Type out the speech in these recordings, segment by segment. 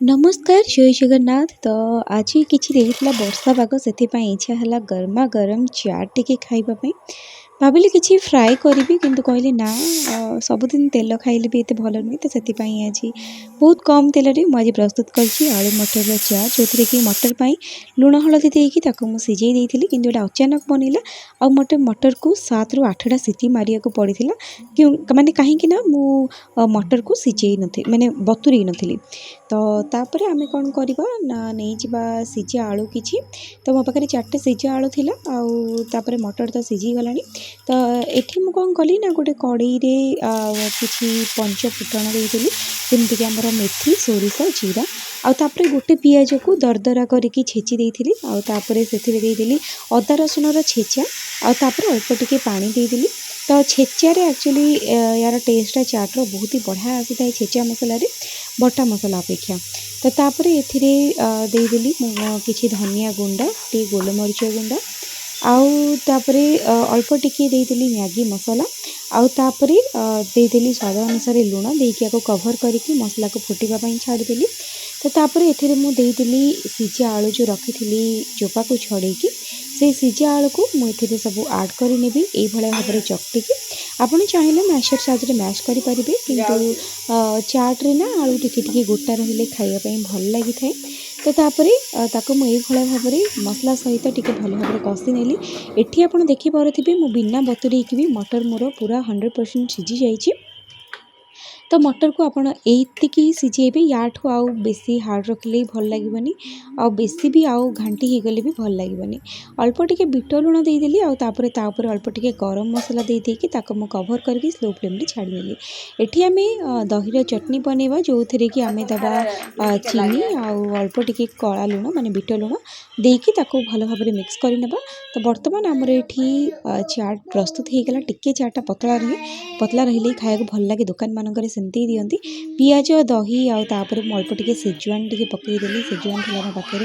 नमस्कार जय जगन्नाथ। तो आज किसी देला वर्षा पाग से इच्छा है गरमा गरम चाट टी खावाई भाविली किसी फ्राए करी किंतु कहली ना सबुदिन तेल खाइले भी एत भल नुहे। तो से आज बहुत कम तेल मुझे प्रस्तुत कर आलू मटर चाट जो थी कि मटर पर लुण हलदी देकी मुझे देती कि अचानक बनला आ मटे मटर को 7 ରୁ 8टा सीटी मारिया को पड़ी क्यों माने कहीं मु मटर को सिझे माने बतुरे नी। तो तापर आम कौन करवा ना नहीं जा सीझा आलू किसी तो मो पाखे 4टे सीझा आलू थी आउे मटर तो सीझी गला। तो ये मुझे कौन कली ना गोटे कड़े किसी पंच फुटण देती जमीक आम मेथी सोरिष जीरा आउे गोटे पिज को दरदरा करके छेची देती से अदा रसुण छेचा आउे अल्प टिके पानी देदी। तो छेचारे एक्चुअली यार टेस्टा चाट्र बहुत ही बढ़िया आसी था छेचा मसला बटा मसला अपेक्षा। तो तापर एथिरे देदेली किसी धनिया गुंडा टी गोलमरीच गुंडा आउे अल्प टिके देदेली मैगी मसला आउे देदेली स्वाद अनुसार लुण देकी कभर करके मसला को फुटापी छाड़देली। तो तापर एथिरे मु देदेली सीझा आलू जो रखी चोपा को छड़ेकी से सीझा आलू को मुझे सब आड करनेबी यही भाव में चकटिकी आपड़ चाहिए मैशर साहाଯ୍य मैश करेंगे किंतु चाट्रे ना आलू टिके गोटा रही खावाई भल लगी था। तो तापर मुझे भाव में मसला सहित टिके भल भाव में कषि नेली। एठी आप देखिपे मु बिना बतुरेकी भी मटर मोर पूरा 100% सीझी जाइए। तो मटर को आपड़ एतिकी सीझेबे याठू आउ बेसी हार्ड रखिले भल लगे आ बेसी भी आउ घांटी हो गले भी भल लगे। अल्प टिके बिट लुण देदेली आउे अल्प टिके गरम मसला देकी मु कभर करके स्लो फ्लेम रे छाड़देली। एठी आमे दहीर चटनी बनैबा जो थे कि आमे दबा चीनी आउ अल्प टिके कला लुण माने बिट लुण देकी भल भाव में मिक्स करनेबा। तो बर्तमान आमर एठी चाट प्रस्तुत हो गला। टिके चाटा पतला रही खाया भल लगे दुकान मानक सेमती दिखती पिज दही आउे अल्प टिके सेजुआन टिके पकईदेली सेजुआन थी मो पाखे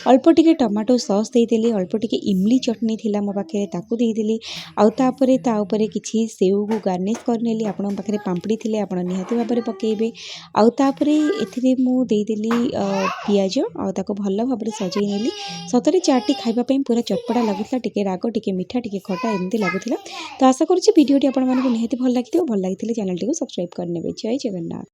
अल्प टिके टमाटो सॉस देदेली अल्प टिके इमली चटनी थी मो पाखे ताकू देदेली आउे किसी सेव को गार्निश करनेली आपण पाखे पांपड़ी थी आप निहाती भाव में पकईबे आउे ए मुदेली पिज आउ भल भाव में सजई नेली। सतरे चाटी खावाई पूरा चटपटा लगुला टिके राग टिके मीठा टिके खटा एमती लगुला। तो आशा करुँचे भिडियोटी आपको निहाती भल लगी चैनल टी सब्सक्राइब करने। जय जगन्नाथ।